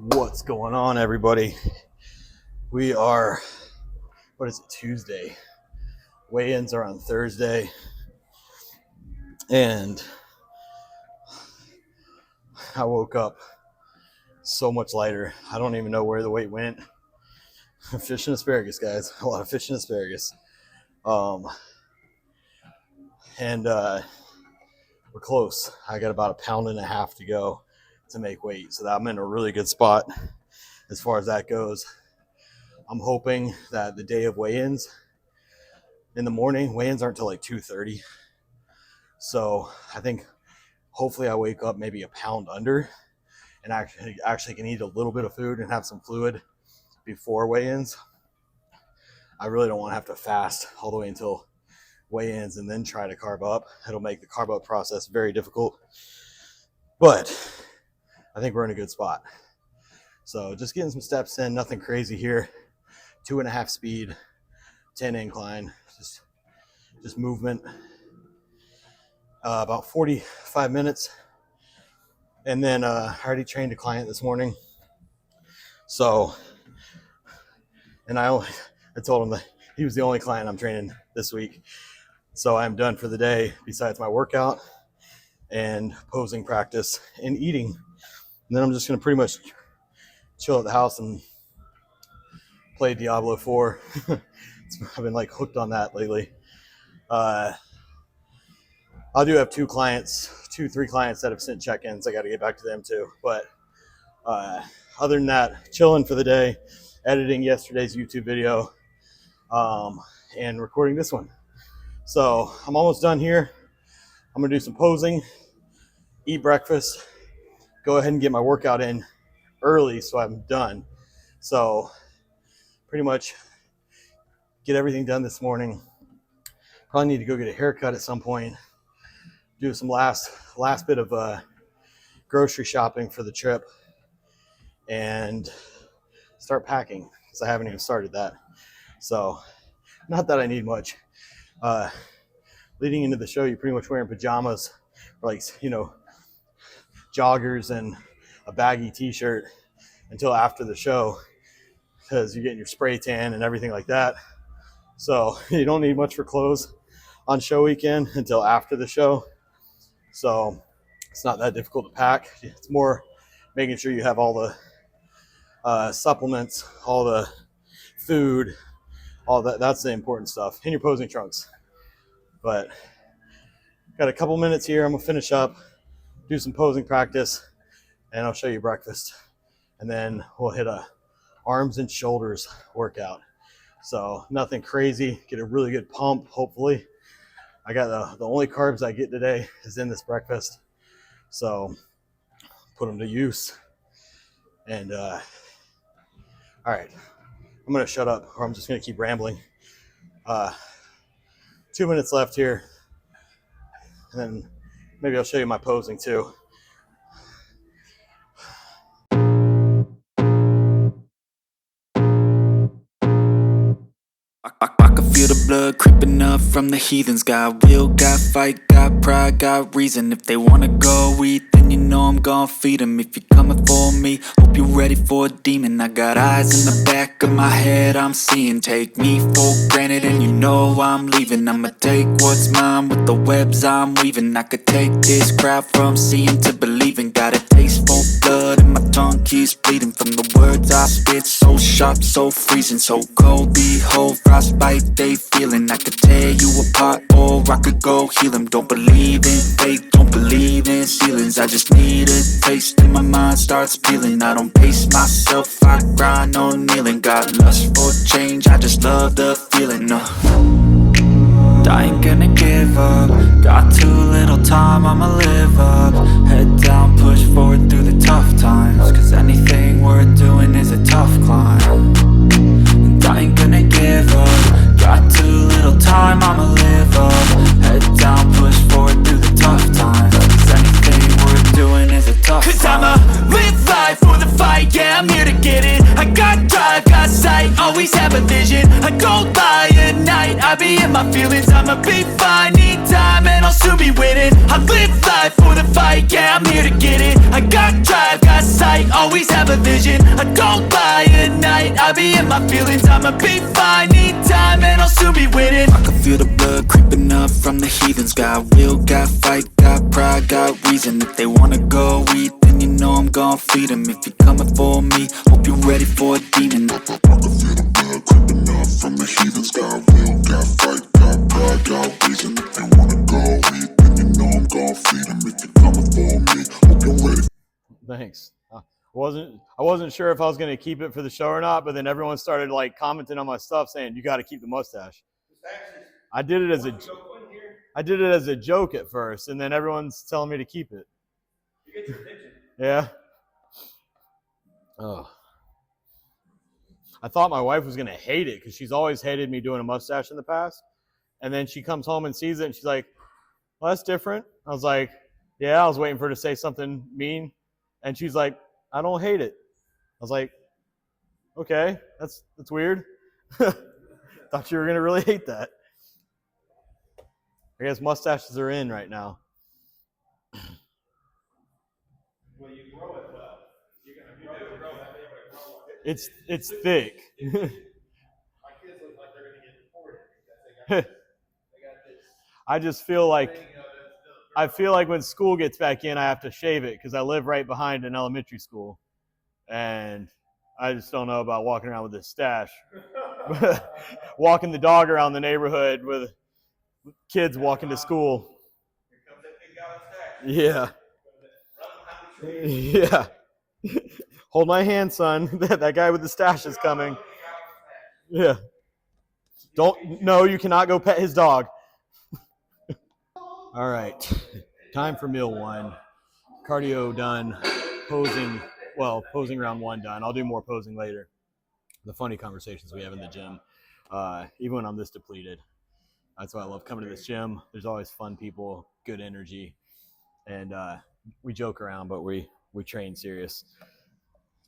What's going on, everybody? We are, Tuesday. Weigh-ins are on Thursday. And I woke up so much lighter. I don't even know where the weight went. Fish and asparagus, guys. A lot of fish and asparagus. We're close. I got about 1.5 pounds to go to make weight. So I'm in a really good spot as far as that goes. I'm hoping that the day of weigh-ins in the morning, weigh-ins aren't until like 2:30. So I think hopefully I wake up maybe 1 pound under and actually can eat a little bit of food and have some fluid before weigh-ins. I really don't want to have to fast all the way until weigh-ins and then try to carb up. It'll make the carb up process very difficult. But I think we're in a good spot. So just getting some steps in, nothing crazy here. 2.5 speed, 10 incline, just movement. About 45 minutes. And then I already trained a client this morning. So, and I told him that he was the only client I'm training this week. So I'm done for the day besides my workout and posing practice and eating. And then I'm just going to pretty much chill at the house and play Diablo 4. I've been like hooked on that lately. I do have 3 clients that have sent check-ins. I got to get back to them too. But other than that, chilling for the day, editing yesterday's YouTube video, and recording this one. So I'm almost done here. I'm gonna do some posing, eat breakfast, go ahead and get my workout in early so I'm done. So pretty much get everything done this morning. Probably need to go get a haircut at some point. Do some last bit of grocery shopping for the trip and start packing because I haven't even started that. So not that I need much. Leading into the show, you're pretty much wearing pajamas or like, joggers and a baggy t-shirt until after the show because you're getting your spray tan and everything like that. So you don't need much for clothes on show weekend until after the show. So it's not that difficult to pack. It's more making sure you have all the supplements, all the food, all that. That's the important stuff in your posing trunks. But got a couple minutes here. I'm gonna finish up, do some posing practice, and I'll show you breakfast. And then we'll hit a arms and shoulders workout. So nothing crazy, get a really good pump, hopefully. I got the only carbs I get today is in this breakfast. So put them to use. And all right, I'm gonna shut up or I'm just gonna keep rambling. 2 minutes left here. And then maybe I'll show you my posing too. I can feel the blood creeping up from the heathens. Got will, got fight, got pride, got reason. If they wanna go eat, then you know I'm gon' feed them. If you're coming for me, hope you're ready for a demon. I got eyes in the back of my head, I'm seeing. Take me for granted and you know I'm leaving. I'ma take what's mine with the webs I'm weaving. I could take this crowd from seeing to believing. Got a taste for blood and my tongue keeps bleeding from the words I spit. So sharp, so freezing, so cold. Behold, frostbite they feeling. I could tear you apart or I could go heal them. Don't believe in fate, don't believe in ceilings. I just need a taste and my mind starts peeling. I don't pace myself, I grind on kneeling. Got lust for change, I just love the feeling. I ain't gonna give up. Got too little time, I'ma live up. Head down, push forward through the tough times. Cause anything worth doing is a tough climb. And I ain't gonna give up. Got too little time, I'ma live up. Head down, push forward through the tough times. Cause anything worth doing is a tough climb. Cause I'ma live life for the fight, yeah, I'm here to get it. I got drive, got sight, always have a vision. I don't lie at night, I be in my feelings. I'ma be fine, need time and I'll I'll soon be winning. I live life for the fight, yeah, I'm here to get it. I got drive, got sight, always have a vision. I don't lie at night, I be in my feelings. I'ma be fine, need time, and I'll soon be winning. I can feel the blood creeping up from the heathens. Got will, got fight, got pride, got reason. If they wanna go eat, then you know I'm gon' feed them. If you're coming for me, hope you're ready for a demon. I can feel the blood creeping up from the heathens. Got will, got fight, got pride, got reason. If they wanna go eat, then you know I'm gon' feed them. If you're coming for me, hope you're ready. Thanks. I wasn't sure if I was going to keep it for the show or not, but then everyone started like commenting on my stuff saying you got to keep the mustache. I did it as a joke at first, and then everyone's telling me to keep it. You get your attention. Yeah. Oh. I thought my wife was going to hate it because she's always hated me doing a mustache in the past. And then she comes home and sees it, and she's like, well, that's different. I was like, yeah, I was waiting for her to say something mean. And she's like, I don't hate it. I was like, okay, that's weird. Thought you were going to really hate that. I guess mustaches are in right now. Well, you grow it well. You never grow that big, but grow it. It's thick. My kids look like they're going to get deported because they got this. I just feel like when school gets back in, I have to shave it because I live right behind an elementary school, and I just don't know about walking around with this stash. Walking the dog around the neighborhood with kids walking to school. Yeah. Yeah. Hold my hand, son. That guy with the stash is coming. Yeah. No, you cannot go pet his dog. All right. Time for meal one. Cardio done. Posing round one done. I'll do more posing later. The funny conversations we have in the gym, even when I'm this depleted. That's why I love coming to this gym. There's always fun people, good energy, and we joke around, but we train serious.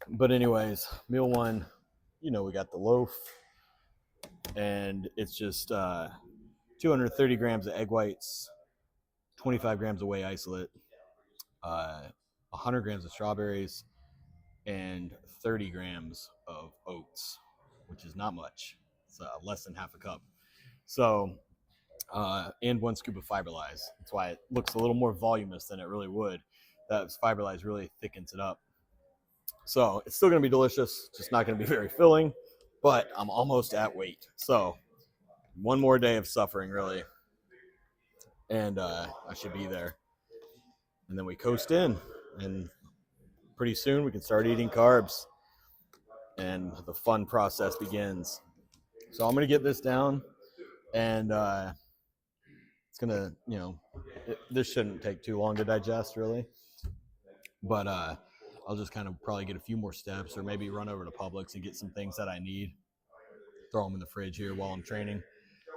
But anyways, meal one, we got the loaf, and it's just 230 grams of egg whites, 25 grams of whey isolate, 100 grams of strawberries, and 30 grams of oats, which is not much. It's less than half a cup. So, and 1 scoop of Fiberlize. That's why it looks a little more voluminous than it really would. That Fiberlize really thickens it up. So it's still going to be delicious, just not going to be very filling, but I'm almost at weight. So one more day of suffering, really, and I should be there. And then we coast in, and pretty soon we can start eating carbs, and the fun process begins. So I'm going to get this down, and it's going to, this shouldn't take too long to digest, really. But I'll just kind of probably get a few more steps, or maybe run over to Publix and get some things that I need. Throw them in the fridge here while I'm training.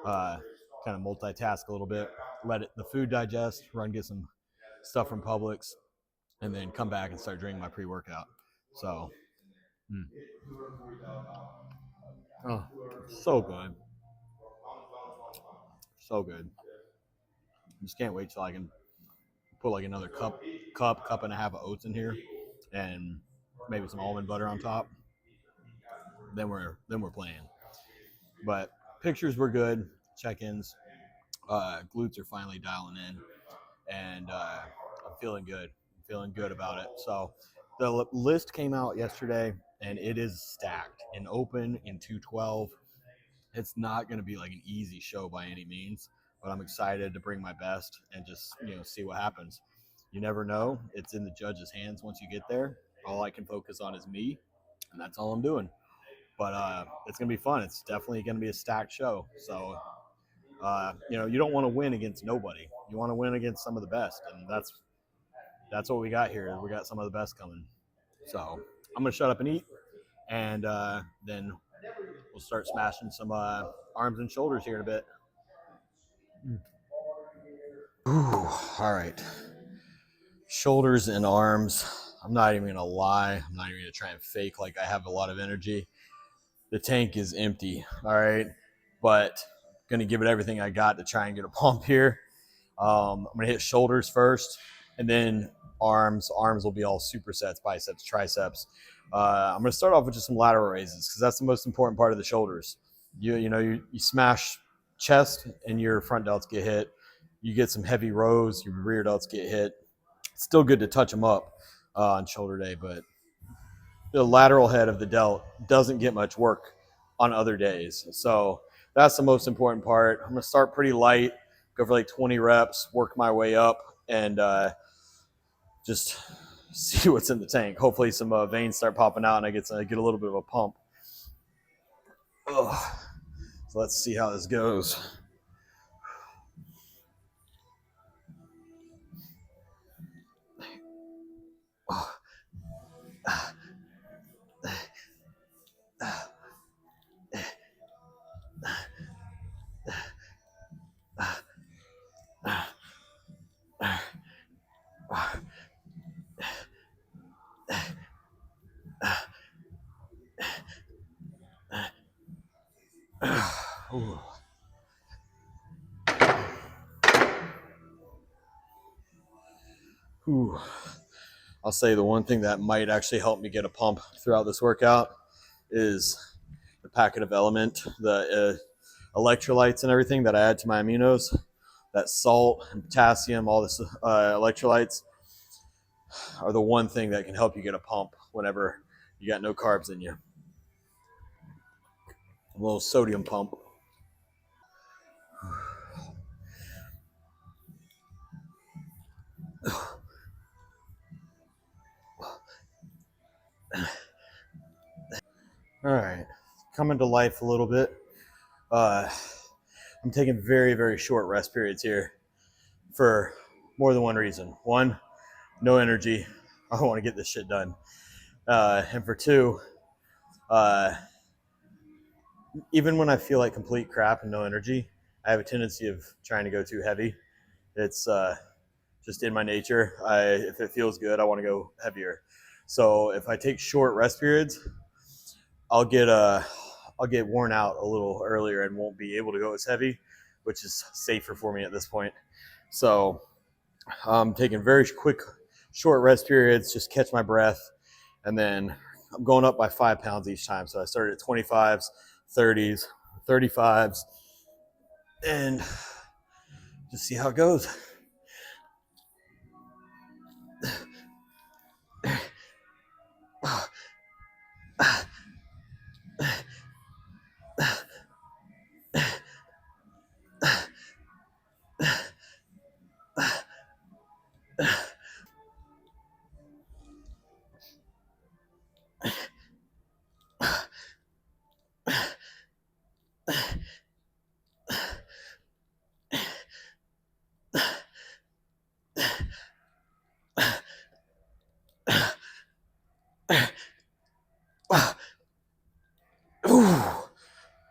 Kind of multitask a little bit. Let the food digest, run get some stuff from Publix, and then come back and start drinking my pre-workout. So, oh, so good. So good. Just can't wait till I can put like another cup and a half of oats in here, and maybe some almond butter on top. Then we're playing. But pictures were good, check-ins, glutes are finally dialing in, and I'm feeling good. I'm feeling good about it. So the list came out yesterday, and it is stacked in open, in 212. It's not going to be like an easy show by any means, but I'm excited to bring my best and just see what happens. You never know. It's in the judge's hands once you get there. All I can focus on is me, and that's all I'm doing. But it's going to be fun. It's definitely going to be a stacked show. So, you don't want to win against nobody. You want to win against some of the best, and that's what we got here. We got some of the best coming. So I'm going to shut up and eat, and then we'll start smashing some arms and shoulders here in a bit. Ooh, all right. Shoulders and arms. I'm not even going to lie. I'm not even going to try and fake like I have a lot of energy. The tank is empty, all right? But I'm going to give it everything I got to try and get a pump here. I'm going to hit shoulders first, and then arms. Arms will be all supersets, biceps, triceps. I'm going to start off with just some lateral raises because that's the most important part of the shoulders. You smash chest and your front delts get hit. You get some heavy rows, your rear delts get hit. It's still good to touch them up on shoulder day, but the lateral head of the delt doesn't get much work on other days. So that's the most important part. I'm going to start pretty light, go for like 20 reps, work my way up, and just see what's in the tank. Hopefully some veins start popping out and I get a little bit of a pump. Ugh. So let's see how this goes. Ooh. Ooh. I'll say the one thing that might actually help me get a pump throughout this workout is the packet of element, the electrolytes and everything that I add to my aminos. That salt and potassium, all this electrolytes are the one thing that can help you get a pump whenever you got no carbs in you. A little sodium pump. All right, coming to life a little bit. I'm taking very, very short rest periods here for more than one reason. One, no energy. I don't want to get this shit done. And for two, even when I feel like complete crap and no energy, I have a tendency of trying to go too heavy. It's just in my nature. If it feels good, I want to go heavier. So if I take short rest periods, I'll get worn out a little earlier and won't be able to go as heavy, which is safer for me at this point. So I'm taking very quick, short rest periods, just catch my breath, and then I'm going up by 5 pounds each time. So I started at 25s, 30s, 35s, and just see how it goes.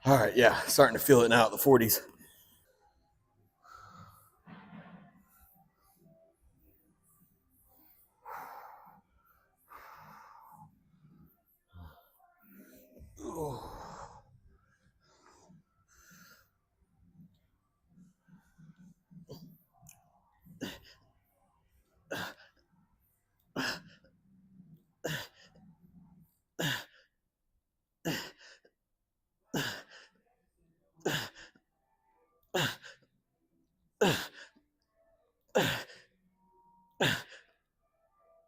All right, yeah, starting to feel it now at the 40s.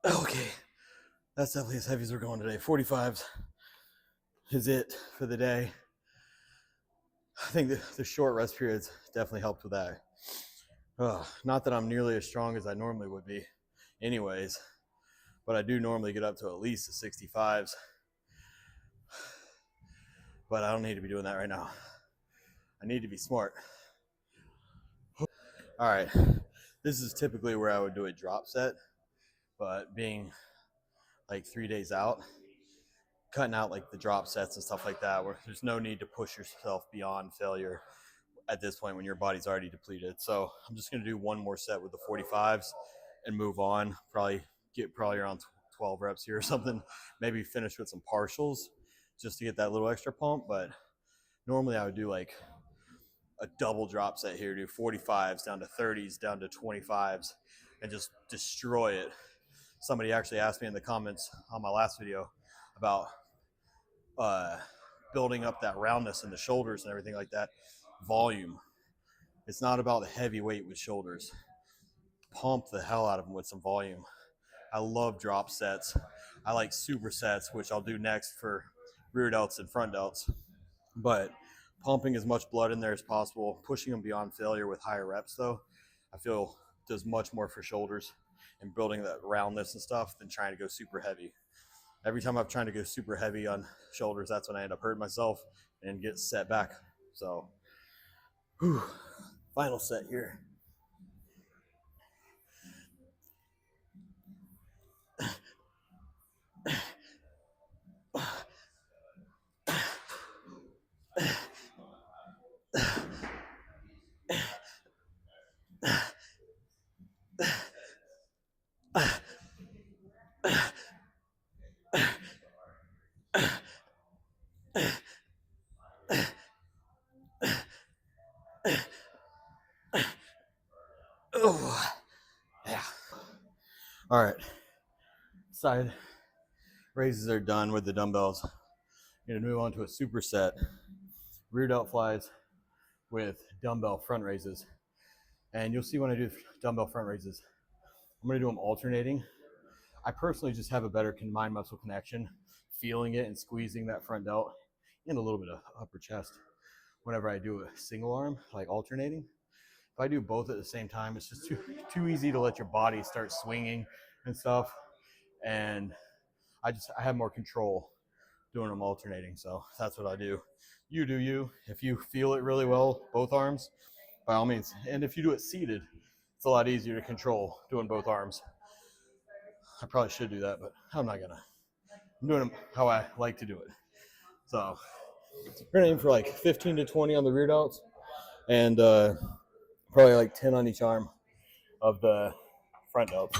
Okay, that's definitely as heavy as we're going today. 45s is it for the day. I think the short rest periods definitely helped with that. Not that I'm nearly as strong as I normally would be anyways, but I do normally get up to at least the 65s. But I don't need to be doing that right now. I need to be smart. All right, this is typically where I would do a drop set, but being like 3 days out, cutting out like the drop sets and stuff like that, where there's no need to push yourself beyond failure at this point when your body's already depleted. So I'm just going to do one more set with the 45s and move on. Probably around 12 reps here or something. Maybe finish with some partials just to get that little extra pump. But normally I would do like a double drop set here, do 45s down to 30s, down to 25s, and just destroy it. Somebody actually asked me in the comments on my last video about building up that roundness in the shoulders and everything like that. Volume. It's not about the heavy weight with shoulders. Pump the hell out of them with some volume. I love drop sets. I like supersets, which I'll do next for rear delts and front delts. But pumping as much blood in there as possible, pushing them beyond failure with higher reps, though, I feel does much more for shoulders and building that roundness and stuff than trying to go super heavy. Every time I've tried to go super heavy on shoulders, that's when I end up hurting myself and get set back. So, final set here. Oh, yeah. All right. Side raises are done with the dumbbells. I'm going to move on to a superset. Rear delt flies with dumbbell front raises. And you'll see when I do dumbbell front raises, I'm going to do them alternating. I personally just have a better mind muscle connection, feeling it and squeezing that front delt and a little bit of upper chest whenever I do a single arm, like alternating. If I do both at the same time, it's just too easy to let your body start swinging and stuff. And I have more control doing them alternating. So that's what I do. You do you. If you feel it really well, both arms, by all means. And if you do it seated, it's a lot easier to control doing both arms. I probably should do that, but I'm not gonna. I'm doing them how I like to do it. So we're gonna aim for like 15 to 20 on the rear delts and probably like 10 on each arm of the front delts.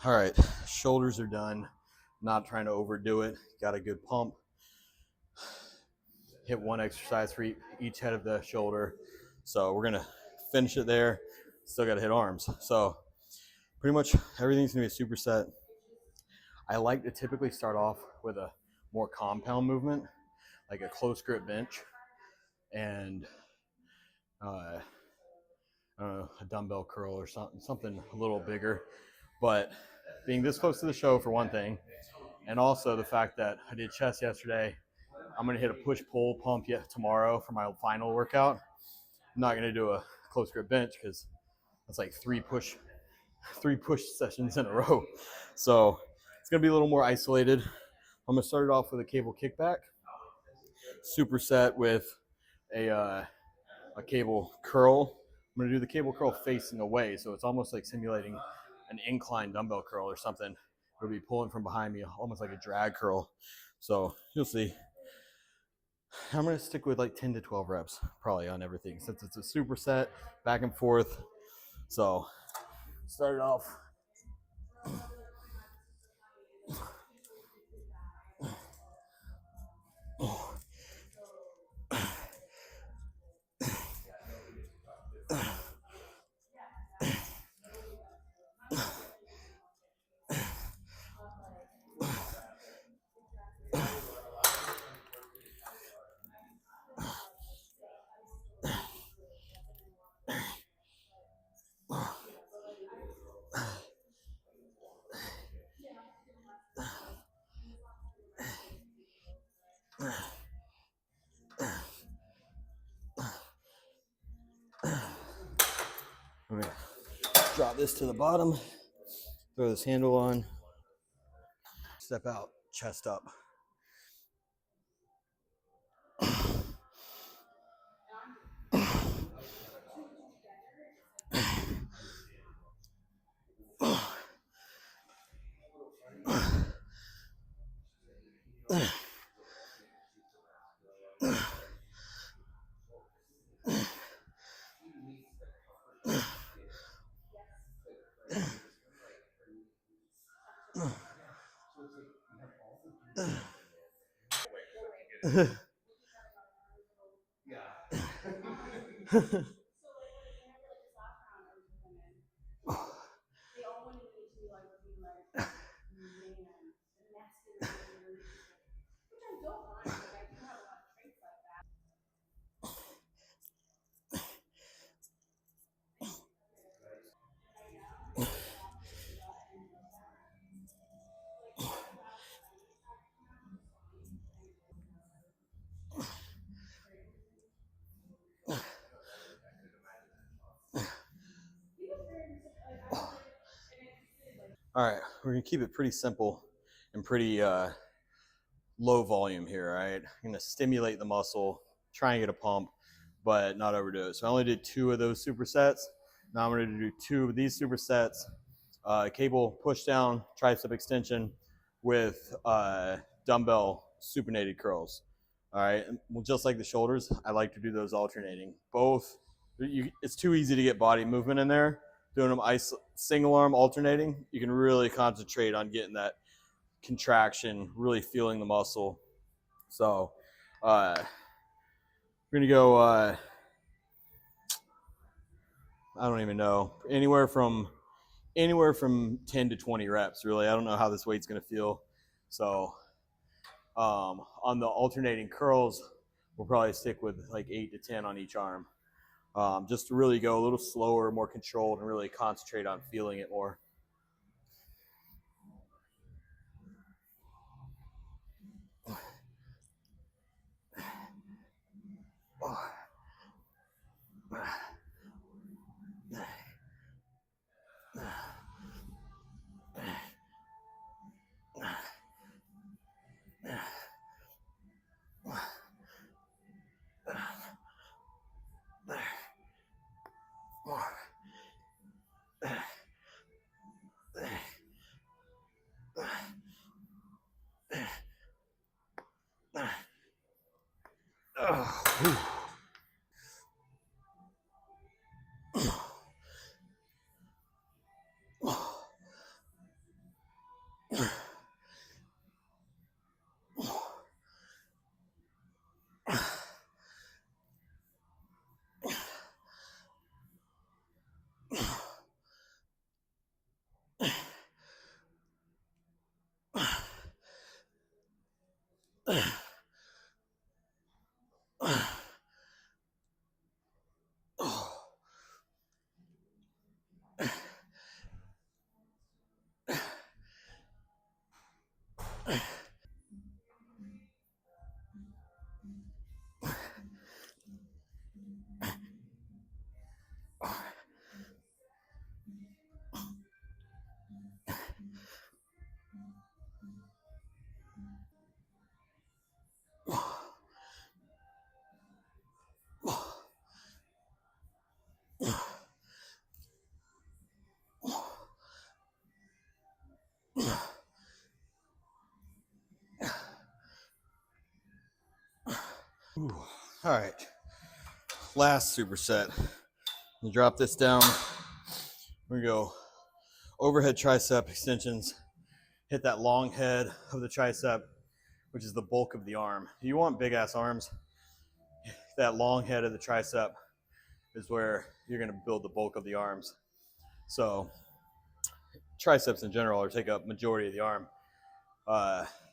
All right, shoulders are done. Not trying to overdo it. Got a good pump. Hit one exercise for each head of the shoulder. So we're gonna finish it there. Still gotta hit arms. So pretty much everything's gonna be a superset. I like to typically start off with a more compound movement, like a close grip bench and I don't know, a dumbbell curl or something a little bigger. But being this close to the show for one thing, and also the fact that I did chest yesterday, I'm going to hit a push-pull pump tomorrow for my final workout. I'm not going to do a close grip bench because that's like three push sessions in a row. So it's going to be a little more isolated. I'm going to start it off with a cable kickback, superset with a cable curl. I'm going to do the cable curl facing away, so it's almost like simulating an incline dumbbell curl or something. It'll be pulling from behind me, almost like a drag curl. So you'll see. I'm going to stick with like 10 to 12 reps probably on everything since it's a superset, back and forth. So start it off. I'm going to drop this to the bottom, throw this handle on, step out, chest up. All right, we're gonna keep it pretty simple and pretty low volume here. All right, I'm gonna stimulate the muscle, try and get a pump, but not overdo it. So I only did 2 of those supersets. Now I'm gonna do 2 of these supersets. Cable push down, tricep extension with dumbbell supinated curls. All right, well, just like the shoulders, I like to do those alternating. Both, it's too easy to get body movement in there. Doing them single arm alternating, you can really concentrate on getting that contraction, really feeling the muscle. So we're gonna go. I don't even know, anywhere from 10 to 20 reps. Really, I don't know how this weight's gonna feel. So on the alternating curls, we'll probably stick with like 8 to 10 on each arm. Just to really go a little slower, more controlled, and really concentrate on feeling it more. Ooh. All right, last superset. You drop this down. We go overhead tricep extensions. Hit that long head of the tricep, which is the bulk of the arm. You want big ass arms. That long head of the tricep is where you're going to build the bulk of the arms. So triceps in general take up majority of the arm.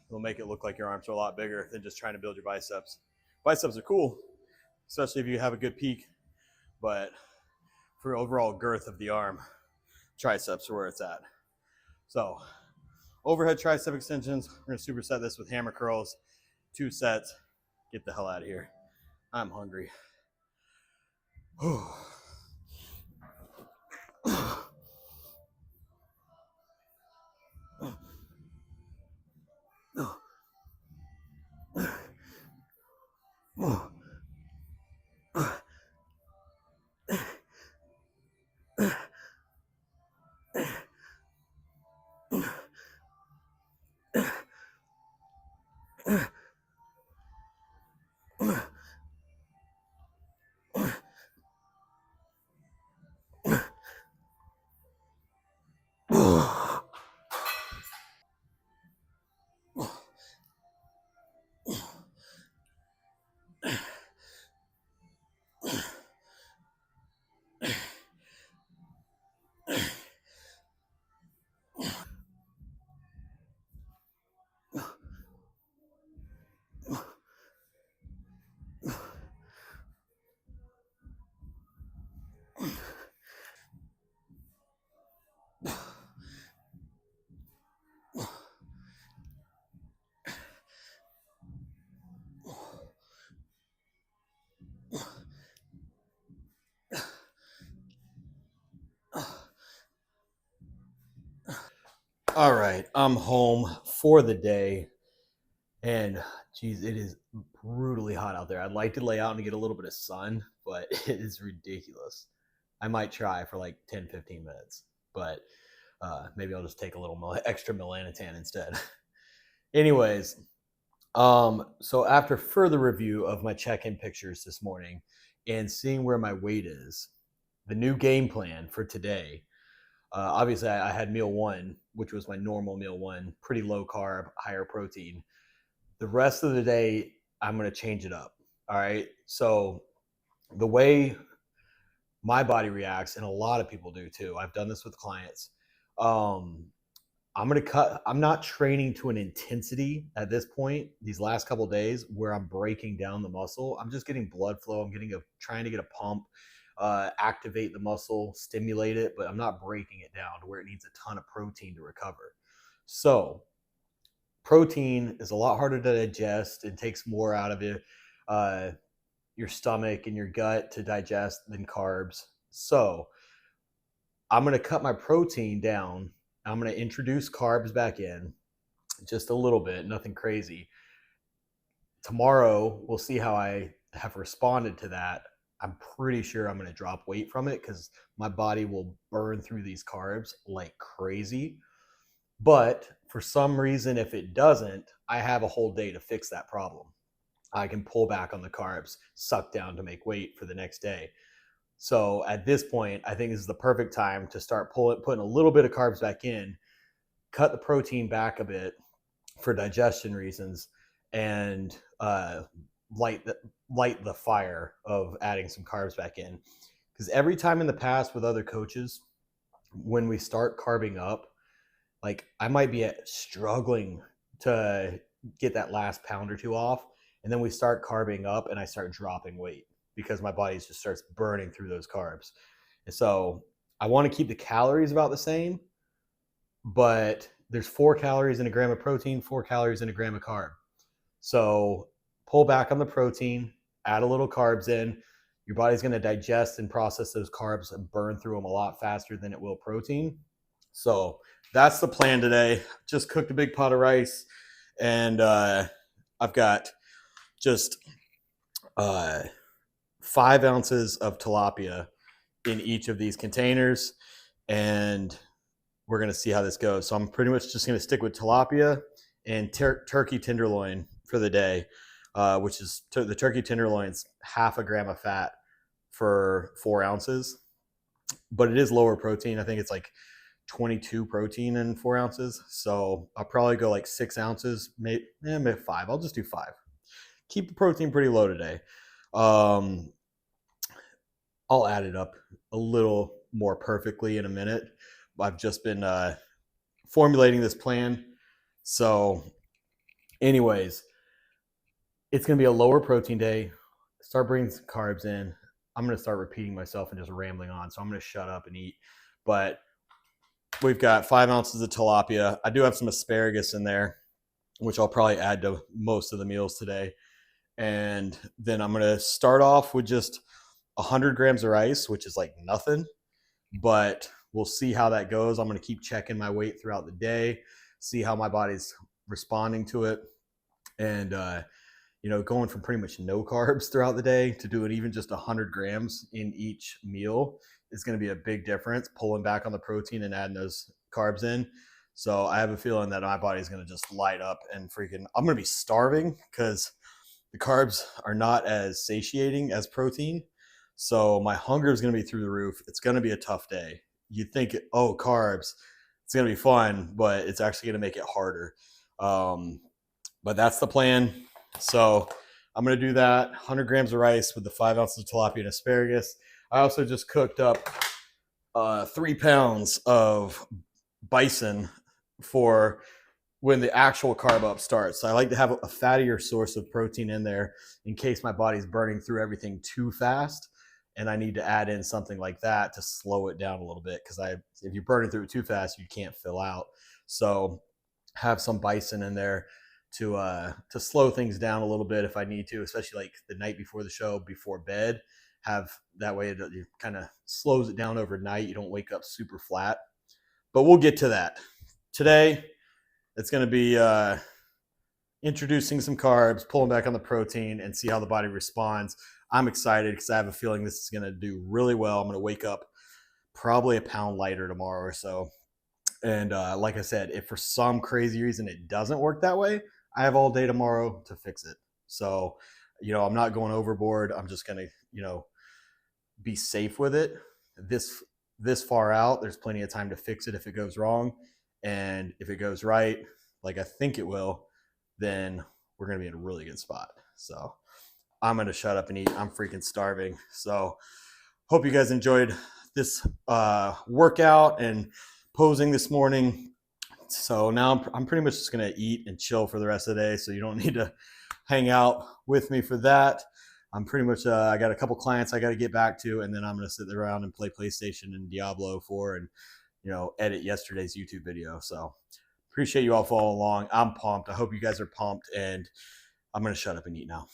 It'll make it look like your arms are a lot bigger than just trying to build your biceps. Biceps are cool, especially if you have a good peak, but for overall girth of the arm, triceps are where it's at. So overhead tricep extensions, we're going to superset this with hammer curls, 2 sets. Get the hell out of here. I'm hungry. All right, I'm home for the day, and geez, it is brutally hot out there. I'd like to lay out and get a little bit of sun, but it is ridiculous. I might try for like 10-15 minutes, but maybe I'll just take a little extra melanotan instead. Anyways, so after further review of my check-in pictures this morning and seeing where my weight is, the new game plan for today. Obviously, I had meal 1, which was my normal meal 1, pretty low carb, higher protein. The rest of the day, I'm going to change it up. All right. So the way my body reacts, and a lot of people do too, I've done this with clients. I'm going to cut. I'm not training to an intensity at this point, these last couple of days, where I'm breaking down the muscle. I'm just getting blood flow. I'm trying to get a pump. Activate the muscle, stimulate it, but I'm not breaking it down to where it needs a ton of protein to recover. So protein is a lot harder to digest and takes more out of it, your stomach and your gut to digest than carbs. So I'm going to cut my protein down. I'm going to introduce carbs back in just a little bit, nothing crazy. Tomorrow, we'll see how I have responded to that. I'm pretty sure I'm going to drop weight from it because my body will burn through these carbs like crazy. But for some reason, if it doesn't, I have a whole day to fix that problem. I can pull back on the carbs, suck down to make weight for the next day. So at this point, I think this is the perfect time to start putting a little bit of carbs back in, cut the protein back a bit for digestion reasons, and light the fire of adding some carbs back in. Because every time in the past with other coaches, when we start carbing up, like I might be struggling to get that last pound or 2 off, and then we start carbing up and I start dropping weight because my body just starts burning through those carbs. And so I want to keep the calories about the same, but there's 4 calories in a gram of protein, 4 calories in a gram of carb. So pull back on the protein, add a little carbs in. Your body's going to digest and process those carbs and burn through them a lot faster than it will protein. So that's the plan today. Just cooked a big pot of rice, and I've got just 5 ounces of tilapia in each of these containers, and we're going to see how this goes. So I'm pretty much just going to stick with tilapia and turkey tenderloin for the day. which is the turkey tenderloins, half a gram of fat for 4 ounces, but it is lower protein. I think it's like 22 protein in 4 ounces. So I'll probably go like 6 ounces, maybe 5. I'll just do 5. Keep the protein pretty low today. I'll add it up a little more perfectly in a minute. I've just been formulating this plan. So anyways, it's going to be a lower protein day. Start bringing some carbs in. I'm going to start repeating myself and just rambling on. So I'm going to shut up and eat. But we've got 5 ounces of tilapia. I do have some asparagus in there, which I'll probably add to most of the meals today. And then I'm going to start off with just 100 grams of rice, which is like nothing, but we'll see how that goes. I'm going to keep checking my weight throughout the day, see how my body's responding to it. And, going from pretty much no carbs throughout the day to doing even just 100 grams in each meal is going to be a big difference, pulling back on the protein and adding those carbs in. So I have a feeling that my body's going to just light up and I'm going to be starving because the carbs are not as satiating as protein. So my hunger is going to be through the roof. It's going to be a tough day. You think, oh, carbs, it's going to be fun, but it's actually going to make it harder. But that's the plan. So I'm going to do that. 100 grams of rice with the 5 ounces of tilapia and asparagus. I also just cooked up 3 pounds of bison for when the actual carb up starts. So I like to have a fattier source of protein in there in case my body's burning through everything too fast and I need to add in something like that to slow it down a little bit, because if you're burning through it too fast, you can't fill out. So have some bison in there to slow things down a little bit if I need to, especially like the night before the show, before bed. Have that way it kind of slows it down overnight. You don't wake up super flat. But we'll get to that. Today, it's going to be introducing some carbs, pulling back on the protein, and see how the body responds. I'm excited because I have a feeling this is going to do really well. I'm going to wake up probably a pound lighter tomorrow or so. And like I said, if for some crazy reason it doesn't work that way, I have all day tomorrow to fix it. So, I'm not going overboard. I'm just going to, be safe with it. This far out, there's plenty of time to fix it if it goes wrong. And if it goes right, like I think it will, then we're going to be in a really good spot. So I'm going to shut up and eat. I'm freaking starving. So hope you guys enjoyed this workout and posing this morning. So now I'm pretty much just going to eat and chill for the rest of the day. So you don't need to hang out with me for that. I'm pretty much, I got a couple clients I got to get back to, and then I'm going to sit around and play PlayStation and Diablo 4 and, edit yesterday's YouTube video. So appreciate you all following along. I'm pumped. I hope you guys are pumped, and I'm going to shut up and eat now.